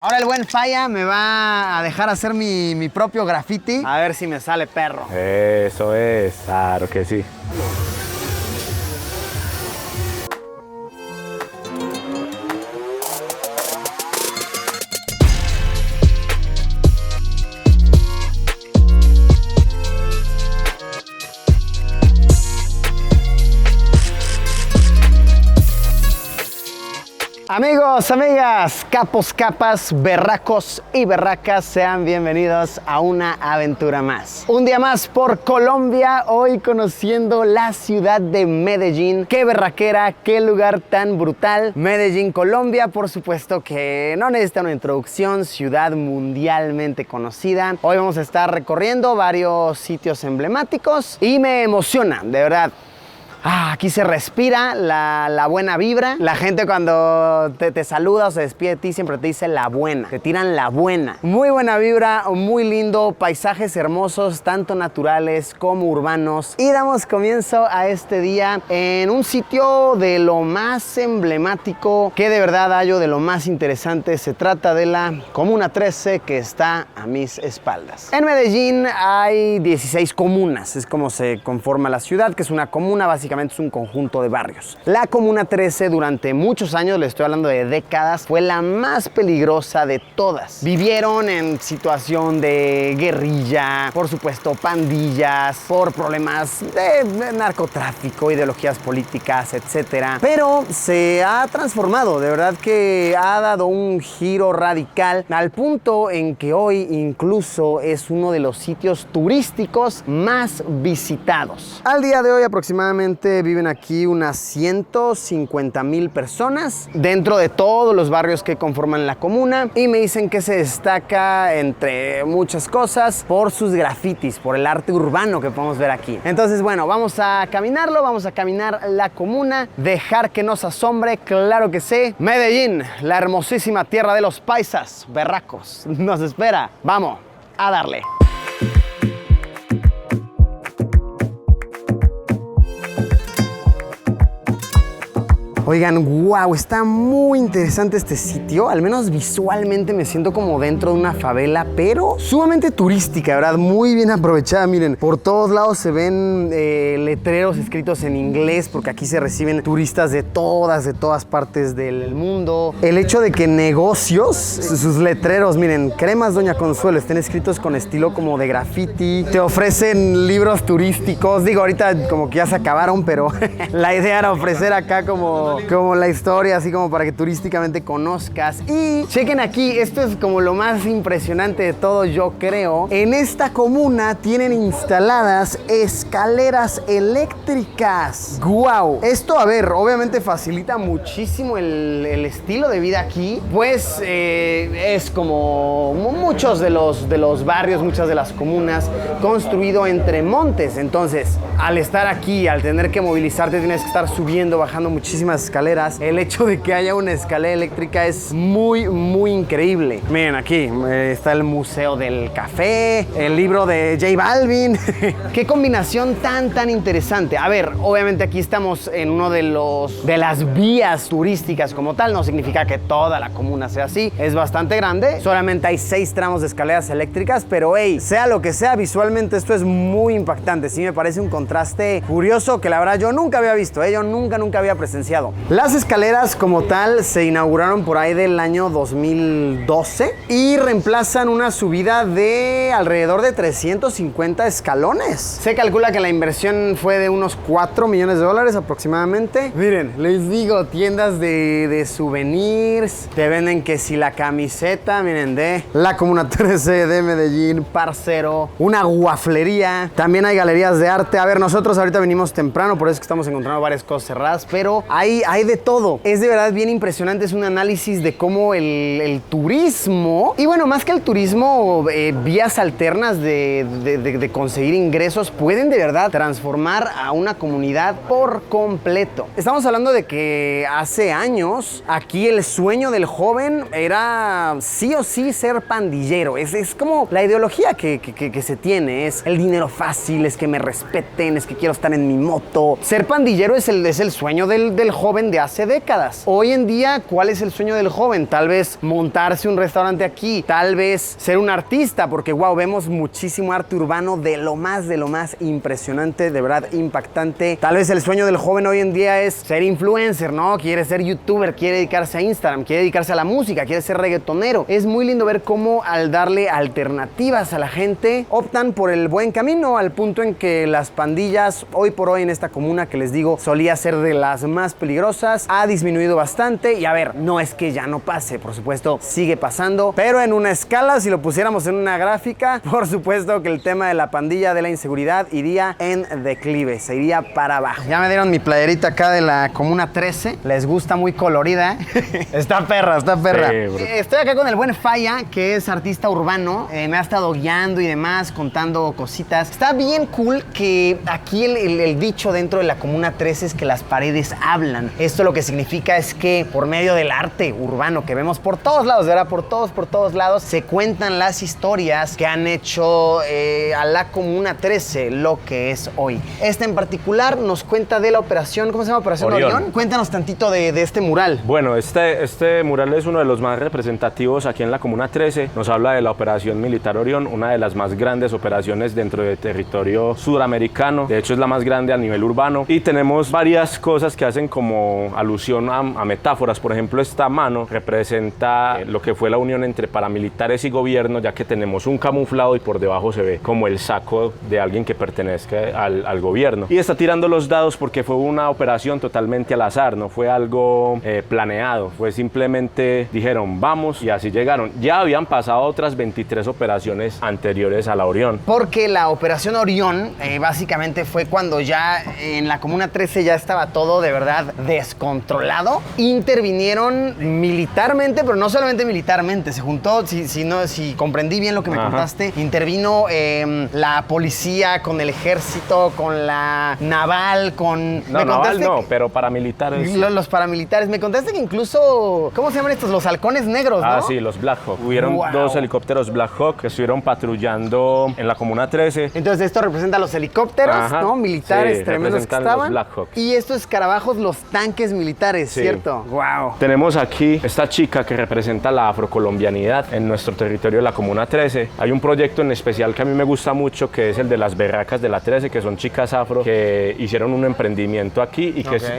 Ahora el buen Falla me va a dejar hacer mi propio graffiti. A ver si me sale perro. Eso es, claro que sí. Amigos, amigas, capos, capas, berracos y berracas, sean bienvenidos a una aventura más. Un día más por Colombia, hoy conociendo la ciudad de Medellín. Qué berraquera, qué lugar tan brutal. Medellín, Colombia, por supuesto que no necesita una introducción, ciudad mundialmente conocida. Hoy vamos a estar recorriendo varios sitios emblemáticos y me emociona, de verdad. Aquí se respira la buena vibra. La gente cuando te saluda o se despide de ti siempre te dice la buena. Te tiran la buena. Muy buena vibra, muy lindo, paisajes hermosos, tanto naturales como urbanos. Y damos comienzo a este día en un sitio de lo más emblemático, que de verdad hallo de lo más interesante. Se trata de la Comuna 13, que está a mis espaldas. En Medellín hay 16 comunas, es como se conforma la ciudad, que es una comuna básicamente. Es un conjunto de barrios. La Comuna 13 durante muchos años, le estoy hablando de décadas, fue la más peligrosa de todas. Vivieron en situación de guerrilla, por supuesto pandillas, por problemas de narcotráfico, ideologías políticas, etc. Pero se ha transformado, de verdad que ha dado un giro radical al punto en que hoy incluso es uno de los sitios turísticos más visitados. Al día de hoy aproximadamente viven aquí unas 150,000 personas dentro de todos los barrios que conforman la comuna, y me dicen que se destaca entre muchas cosas por sus grafitis, por el arte urbano que podemos ver aquí. Entonces, bueno, vamos a caminarlo, vamos a caminar la comuna, dejar que nos asombre, claro que sí. Medellín, la hermosísima tierra de los paisas, berracos, nos espera. Vamos a darle. Oigan, wow, está muy interesante este sitio. Al menos visualmente me siento como dentro de una favela, pero sumamente turística, ¿verdad? Muy bien aprovechada. Miren, por todos lados se ven letreros escritos en inglés, porque aquí se reciben turistas de todas partes del mundo. El hecho de que negocios, sus letreros, miren, Cremas Doña Consuelo, estén escritos con estilo como de graffiti. Te ofrecen libros turísticos. Digo, ahorita como que ya se acabaron, pero la idea era ofrecer acá como la historia, así como para que turísticamente conozcas. Y chequen aquí, esto es como lo más impresionante de todo, yo creo. En esta comuna tienen instaladas escaleras eléctricas. ¡Guau! Esto, a ver, obviamente facilita muchísimo el estilo de vida aquí, pues es como muchos de los barrios, muchas de las comunas, construido entre montes. Entonces, al estar aquí, al tener que movilizarte, tienes que estar subiendo, bajando muchísimas escaleras. El hecho de que haya una escalera eléctrica es muy increíble. Miren, aquí está el Museo del Café, el libro de J Balvin. Qué combinación tan interesante. A ver, obviamente aquí estamos en uno de las vías turísticas como tal. No significa que toda la comuna sea así. Es bastante grande. Solamente hay 6 tramos de escaleras eléctricas, pero hey, sea lo que sea, visualmente esto es muy impactante. Sí me parece un contraste curioso que la verdad yo nunca había visto, yo nunca había presenciado. Las escaleras como tal se inauguraron por ahí del año 2012 y reemplazan una subida de alrededor de 350 escalones. Se calcula que la inversión fue de unos 4 millones de dólares aproximadamente. Miren, les digo, tiendas de souvenirs, te venden que si la camiseta, miren, de la Comuna 13 de Medellín, parcero, una guaflería, también hay galerías de arte. A ver, nosotros ahorita venimos temprano, por eso es que estamos encontrando varias cosas cerradas, pero hay de todo. Es de verdad bien impresionante. Es un análisis de cómo el turismo, y bueno, más que el turismo, vías alternas de conseguir ingresos pueden de verdad transformar a una comunidad por completo. Estamos hablando de que hace años aquí el sueño del joven era sí o sí ser pandillero. Es como la ideología que se tiene. Es el dinero fácil, es que me respeten, es que quiero estar en mi moto. Ser pandillero es el sueño del joven joven de hace décadas. Hoy en día, ¿cuál es el sueño del joven? Tal vez montarse un restaurante aquí, tal vez ser un artista, porque wow, vemos muchísimo arte urbano de lo más impresionante, de verdad impactante. Tal vez el sueño del joven hoy en día es ser influencer, ¿no? Quiere ser youtuber, quiere dedicarse a Instagram, quiere dedicarse a la música, quiere ser reggaetonero. Es muy lindo ver cómo al darle alternativas a la gente optan por el buen camino, al punto en que las pandillas hoy por hoy en esta comuna que les digo solía ser de las más peligrosas, ha disminuido bastante. Y a ver, no es que ya no pase, por supuesto sigue pasando, pero en una escala, si lo pusiéramos en una gráfica, por supuesto que el tema de la pandilla, de la inseguridad, iría en declive, se iría para abajo. Ya me dieron mi playerita acá de la Comuna 13, les gusta, muy colorida. Está perra, está perra. Sí, estoy acá con el buen Falla, que es artista urbano, me ha estado guiando y demás, contando cositas. Está bien cool que aquí el dicho dentro de la Comuna 13 es que las paredes hablan. Esto lo que significa es que por medio del arte urbano que vemos por todos lados, ¿verdad? Por todos lados, se cuentan las historias que han hecho a la Comuna 13 lo que es hoy. Esta en particular nos cuenta de la operación, ¿cómo se llama? Operación Orión. Cuéntanos tantito de este mural. Bueno, este mural es uno de los más representativos aquí en la Comuna 13. Nos habla de la Operación Militar Orión, una de las más grandes operaciones dentro del territorio sudamericano. De hecho, es la más grande a nivel urbano. Y tenemos varias cosas que hacen como alusión a metáforas. Por ejemplo, esta mano representa lo que fue la unión entre paramilitares y gobierno, ya que tenemos un camuflado y por debajo se ve como el saco de alguien que pertenezca al gobierno. Y está tirando los dados porque fue una operación totalmente al azar, no fue algo planeado, fue simplemente dijeron vamos y así llegaron. Ya habían pasado otras 23 operaciones anteriores a la Orión. Porque la Operación Orión básicamente fue cuando ya en la Comuna 13 ya estaba todo de verdad descontrolado. Intervinieron militarmente, pero no solamente militarmente, se juntó, si comprendí bien lo que me contaste, intervino la policía con el ejército, con la naval, con... No, naval no, pero paramilitares. Los paramilitares. Me contaste que incluso, ¿cómo se llaman estos? Los halcones negros, ¿no? Ah, sí, los Black Hawk. Hubieron dos helicópteros Black Hawk que estuvieron patrullando en la Comuna 13. Entonces esto representa a los helicópteros, ¿no? Militares, sí, tremendos que estaban. Los Black Hawk. Y estos escarabajos, los tanques militares, sí. ¿Cierto? Wow. Tenemos aquí esta chica que representa la afrocolombianidad en nuestro territorio de la Comuna 13. Hay un proyecto en especial que a mí me gusta mucho, que es el de las berracas de la 13, que son chicas afro que hicieron un emprendimiento aquí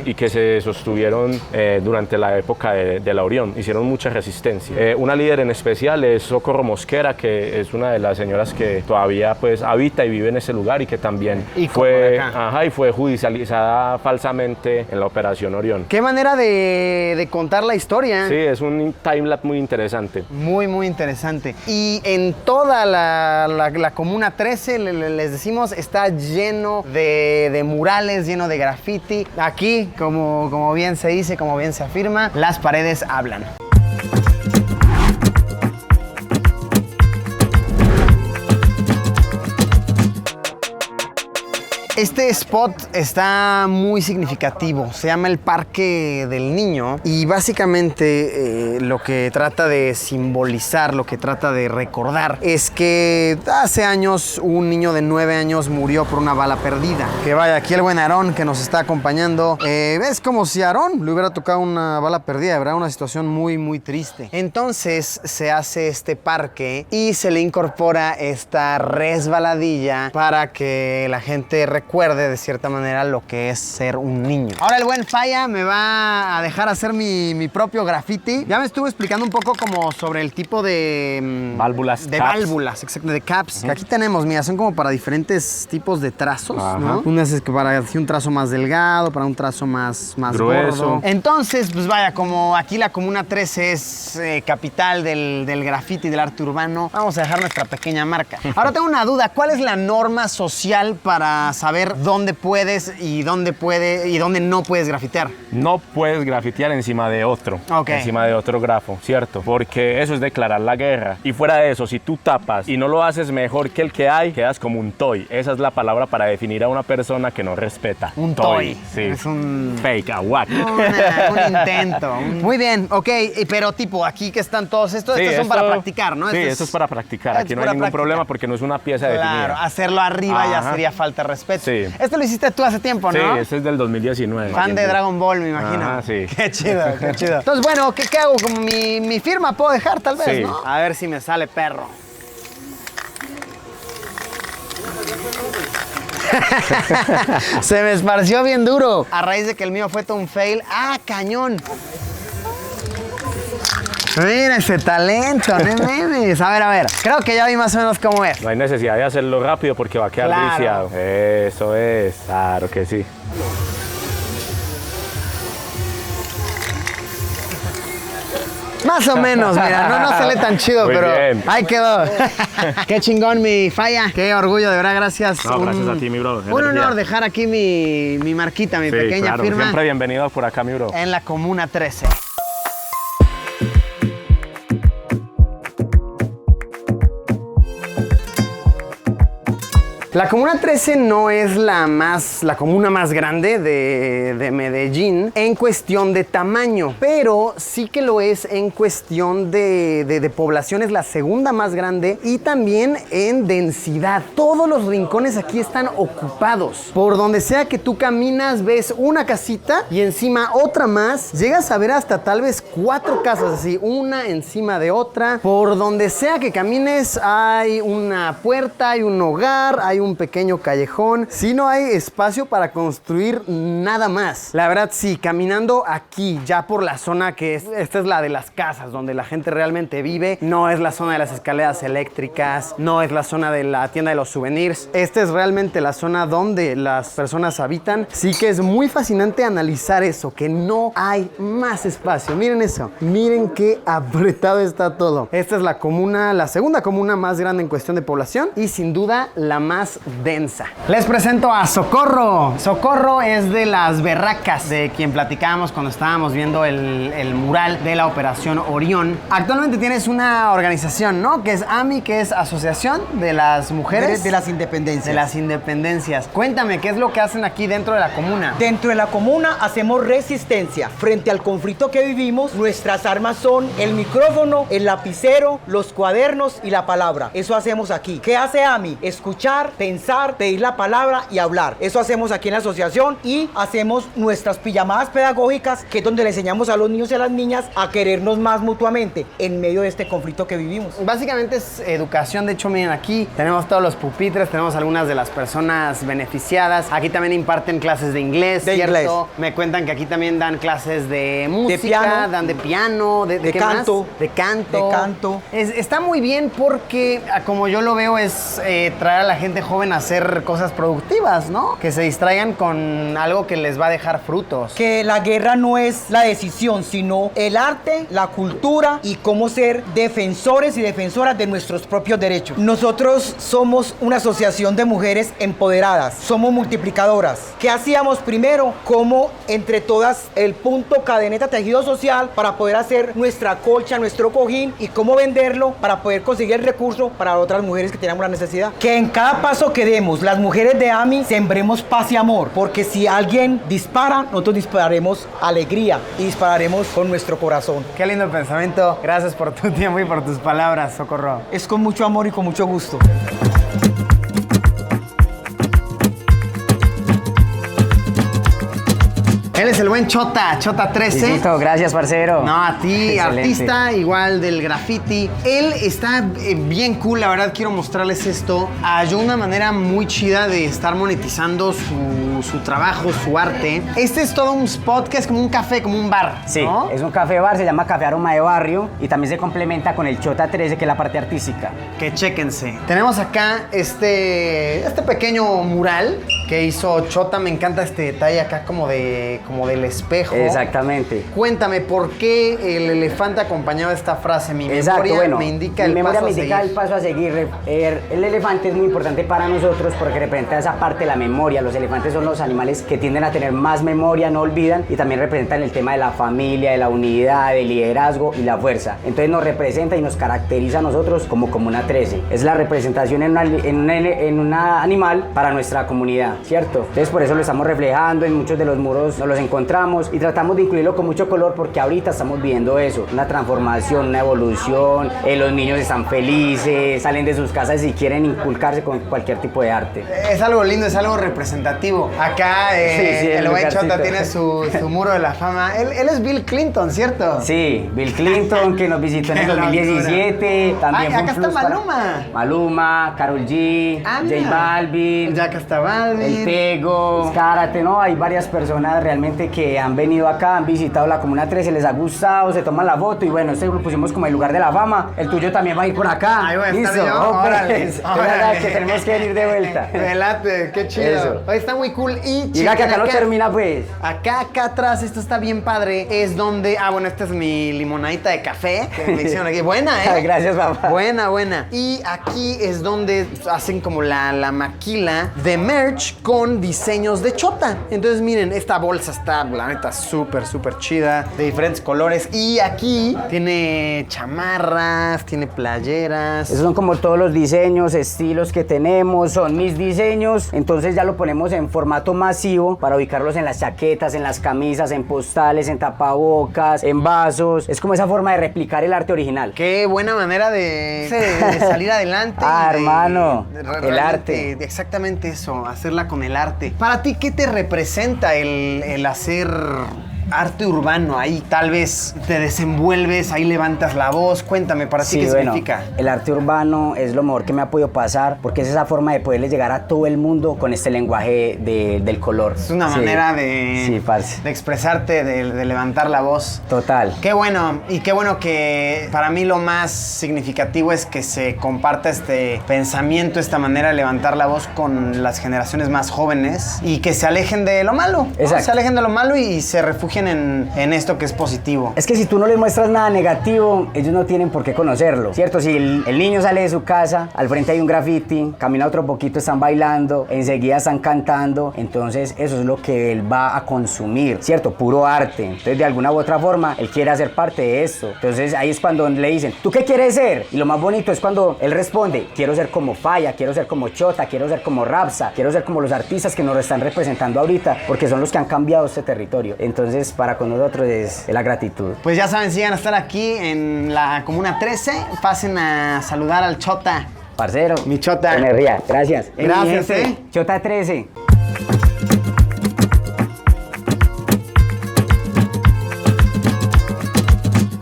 y que se sostuvieron durante la época de la Orión. Hicieron mucha resistencia. Una líder en especial es Socorro Mosquera, que es una de las señoras que todavía pues habita y vive en ese lugar y que también fue judicializada falsamente en la Operación Orión. Qué manera de contar la historia. Sí, es un timelapse muy interesante. Muy interesante. Y en toda la Comuna 13, les decimos, está lleno de murales, lleno de graffiti. Aquí, como bien se dice, como bien se afirma, las paredes hablan. Este spot está muy significativo, se llama el Parque del Niño y básicamente lo que trata de simbolizar, lo que trata de recordar es que hace años un niño de 9 años murió por una bala perdida. Que vaya, aquí el buen Aarón que nos está acompañando, es como si a Aarón le hubiera tocado una bala perdida, ¿verdad? Una situación muy triste. Entonces se hace este parque y se le incorpora esta resbaladilla para que la gente recuerde de cierta manera lo que es ser un niño. Ahora el buen Falla me va a dejar hacer mi propio graffiti. Ya me estuvo explicando un poco como sobre el tipo de válvulas. Válvulas, exacto, de caps. Que aquí tenemos, mira, son como para diferentes tipos de trazos, ¿no? Unas es para un trazo más delgado, para un trazo más grueso. Gordo. Entonces, pues vaya, como aquí la Comuna 13 es capital del graffiti y del arte urbano, vamos a dejar nuestra pequeña marca. Ahora tengo una duda, ¿cuál es la norma social para saber dónde puedes y dónde no puedes grafitear? No puedes grafitear encima de otro, encima de otro grafo, ¿cierto? Porque eso es declarar la guerra. Y fuera de eso, si tú tapas y no lo haces mejor que el que hay, quedas como un toy. Esa es la palabra para definir a una persona que no respeta. Un toy. Sí. Es un... fake, aguac. Un intento. Muy bien, ok, pero tipo, aquí que están todos estos, sí, estos son para practicar, ¿no? Sí, esto es para practicar. Aquí no hay ningún problema porque no es una pieza definida. Claro, hacerlo arriba ya sería falta de respeto. Sí. Este lo hiciste tú hace tiempo, ¿no? Sí, este es del 2019. Fan de Dragon Ball, me imagino. Ah, sí. Qué chido, qué chido. Entonces, bueno, ¿qué hago? Como mi firma puedo dejar, tal vez, Sí. ¿no? A ver si me sale perro. Se me esparció bien duro. A raíz de que el mío fue todo un fail. ¡Ah, cañón! Mira ese talento, no memes. A ver. Creo que ya vi más o menos cómo es. No hay necesidad de hacerlo rápido porque va a quedar Claro. viciado. Eso es, claro que sí. Más o menos, mira, no sale tan chido, Muy pero bien. ahí quedó. Qué chingón mi falla, qué orgullo, de verdad, gracias. No, gracias a ti, mi bro. Un honor dejar aquí mi marquita, mi Sí, pequeña claro, firma siempre bienvenido por acá, mi bro. en la Comuna 13. La Comuna 13 no es la comuna más grande de Medellín en cuestión de tamaño, pero sí que lo es en cuestión de población, es la segunda más grande y también en densidad. Todos los rincones aquí están ocupados. Por donde sea que tú caminas, ves una casita y encima otra más. Llegas a ver hasta tal vez 4 casas así, una encima de otra. Por donde sea que camines hay una puerta, hay un hogar, hay un pequeño callejón. Si no hay espacio para construir nada más. La verdad, sí, caminando aquí, ya por la zona esta es la de las casas, donde la gente realmente vive. No es la zona de las escaleras eléctricas, no es la zona de la tienda de los souvenirs. Esta es realmente la zona donde las personas habitan. Sí que es muy fascinante analizar eso, que no hay más espacio. Miren eso, miren qué apretado está todo. Esta es la segunda comuna más grande en cuestión de población y sin duda la más densa. Les presento a Socorro. Socorro es de las berracas de quien platicábamos cuando estábamos viendo el mural de la Operación Orión. Actualmente tienes una organización, ¿no? Que es AMI, que es Asociación de las Mujeres de las Independencias. de las Independencias. Cuéntame, ¿qué es lo que hacen aquí dentro de la comuna? Dentro de la comuna hacemos resistencia. Frente al conflicto que vivimos, nuestras armas son el micrófono, el lapicero, los cuadernos y la palabra. Eso hacemos aquí. ¿Qué hace AMI? Escuchar, pensar, pedir la palabra y hablar. Eso hacemos aquí en la asociación y hacemos nuestras pijamadas pedagógicas, que es donde le enseñamos a los niños y a las niñas a querernos más mutuamente en medio de este conflicto que vivimos. Básicamente es educación. De hecho, miren, aquí tenemos todos los pupitres, tenemos algunas de las personas beneficiadas. Aquí también imparten clases de inglés, De ¿cierto? inglés. Me cuentan que aquí también dan clases de música, piano, dan de piano, de ¿qué canto, más? De canto. de canto. Está muy bien porque, como yo lo veo, es traer a la gente joven a hacer cosas productivas, ¿no? Que se distraigan con algo que les va a dejar frutos. Que la guerra no es la decisión, sino el arte, la cultura y cómo ser defensores y defensoras de nuestros propios derechos. Nosotros somos una asociación de mujeres empoderadas, somos multiplicadoras. ¿Qué hacíamos primero? Cómo entre todas el punto cadeneta tejido social para poder hacer nuestra colcha, nuestro cojín y cómo venderlo para poder conseguir el recurso para otras mujeres que tenemos la necesidad. Que en cada paso que demos, las mujeres de AMI sembremos paz y amor, porque si alguien dispara, nosotros dispararemos alegría y dispararemos con nuestro corazón. Qué lindo pensamiento. Gracias por tu tiempo y por tus palabras, Socorro. Es con mucho amor y con mucho gusto. Él es el buen Chota 13. Listo, gracias, parcero. No, a ti, Excelente. artista igual del graffiti. Él está bien cool, la verdad quiero mostrarles esto. Halló una manera muy chida de estar monetizando su trabajo, su arte. Este es todo un spot que es como un café, como un bar, Sí, ¿no? es un café bar, se llama Café Aroma de Barrio y también se complementa con el Chota 13, que es la parte artística. Que chéquense. Tenemos acá este pequeño mural que hizo Chota. Me encanta este detalle acá como del espejo. Exactamente. Cuéntame, ¿por qué el elefante acompañaba esta frase? Mi Exacto, memoria bueno, me indica mi el memoria paso me a indica seguir. el paso a seguir. El elefante es muy importante para nosotros porque representa esa parte de la memoria. Los elefantes son los animales que tienden a tener más memoria, no olvidan, y también representan el tema de la familia, de la unidad, del liderazgo y la fuerza. Entonces nos representa y nos caracteriza a nosotros como Comuna 13. Es la representación en un animal para nuestra comunidad. ¿cierto? Entonces por eso lo estamos reflejando, en muchos de los muros nos los encontramos y tratamos de incluirlo con mucho color porque ahorita estamos viendo eso, una transformación, una evolución, los niños están felices, salen de sus casas y quieren inculcarse con cualquier tipo de arte. Es algo lindo, es algo representativo. Acá el buen Chota tiene su muro de la fama. Él es Bill Clinton, ¿cierto? Sí, Bill Clinton que nos visitó en el 2017. También fue acá un está plus Maluma. Maluma, Karol G, Ah, J mira. Balvin, Ya acá está Balvin. El Tego, Karate, ¿no? Hay varias personas realmente que han venido acá, han visitado la Comuna 13, les ha gustado, se toman la foto y bueno, este lo pusimos como el lugar de la fama. El tuyo también va a ir por acá. Ahí voy a estar Listo, yo. oh, Órale, pues, es órale. verdad que tenemos que venir de vuelta. Velate, qué chido. Eso. Oye, está muy cool. Y Diga que chequen acá no termina pues. Acá atrás, esto está bien padre. Es donde. Bueno, esta es mi limonadita de café que me hicieron aquí. Buena, ¿eh? Gracias, papá. Buena. Y aquí es donde hacen como la maquila de merch con diseños de Chota. Entonces, miren, esta bolsa está, la neta, súper chida, de diferentes colores. Y aquí tiene chamarras, tiene playeras. Esos son como todos los diseños, estilos que tenemos, son mis diseños, entonces ya lo ponemos en formato masivo para ubicarlos en las chaquetas, en las camisas, en postales, en tapabocas, en vasos. Es como esa forma de replicar el arte original. Qué buena manera de salir adelante. Ah, y hermano, el realmente, arte. Exactamente eso, hacerla con el arte. Para ti, ¿qué te representa el hacer arte urbano? Ahí tal vez te desenvuelves, ahí levantas la voz. Cuéntame, ¿para ti qué significa? El arte urbano es lo mejor que me ha podido pasar porque es esa forma de poderle llegar a todo el mundo con este lenguaje del color. Es una manera de expresarte, de levantar la voz. Total. Qué bueno, y qué bueno que para mí lo más significativo es que se comparta este pensamiento, esta manera de levantar la voz con las generaciones más jóvenes y que se alejen de lo malo. Exacto. Se alejen de lo malo y se refugien en esto que es positivo. Es que si tú no les muestras nada negativo, ellos no tienen por qué conocerlo, ¿cierto? Si el niño sale de su casa, al frente hay un graffiti, camina otro poquito, están bailando, enseguida están cantando, entonces eso es lo que él va a consumir, ¿cierto? Puro arte. Entonces de alguna u otra forma, él quiere hacer parte de esto. Entonces ahí es cuando le dicen, ¿tú qué quieres ser? Y lo más bonito es cuando él responde, quiero ser como Falla, quiero ser como Chota, quiero ser como Rapsa, quiero ser como los artistas que nos están representando ahorita, porque son los que han cambiado este territorio. Entonces para con nosotros es la gratitud. Pues ya saben, si llegan a estar aquí en la Comuna 13, pasen a saludar al Chota. Parcero. Mi Chota. Energía. Gracias. Gracias, Mi gente, Chota 13.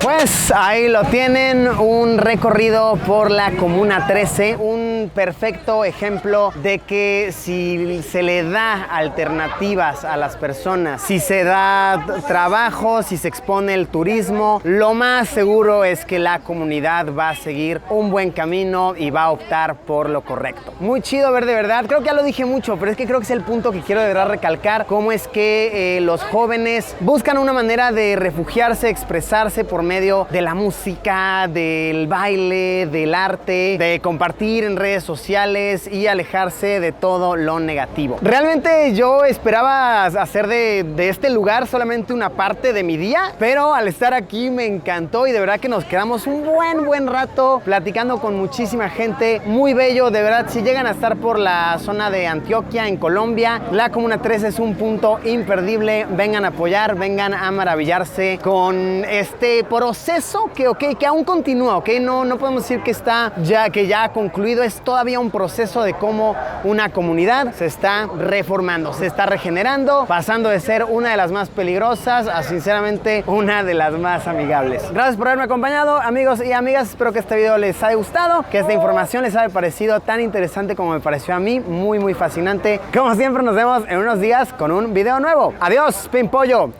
Pues ahí lo tienen, un recorrido por la Comuna 13, un perfecto ejemplo de que si se le da alternativas a las personas, si se da trabajo, si se expone el turismo, lo más seguro es que la comunidad va a seguir un buen camino y va a optar por lo correcto. Muy chido ver de verdad, creo que ya lo dije mucho, pero es que creo que es el punto que quiero de verdad recalcar, cómo es que los jóvenes buscan una manera de refugiarse, expresarse por medio de la música, del baile, del arte, de compartir en redes sociales y alejarse de todo lo negativo. Realmente yo esperaba hacer de este lugar solamente una parte de mi día, pero al estar aquí me encantó y de verdad que nos quedamos un buen rato platicando con muchísima gente. Muy bello, de verdad, si llegan a estar por la zona de Antioquia, en Colombia, la Comuna 13 es un punto imperdible. Vengan a apoyar, vengan a maravillarse con este proceso que aún continúa, no podemos decir que ya ha concluido, es todavía un proceso de cómo una comunidad se está reformando, se está regenerando, pasando de ser una de las más peligrosas a sinceramente una de las más amigables. Gracias por haberme acompañado, amigos y amigas, espero que este video les haya gustado, que esta información les haya parecido tan interesante como me pareció a mí, muy fascinante. Como siempre nos vemos en unos días con un video nuevo. Adiós, Pimpollo,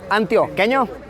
antioqueño.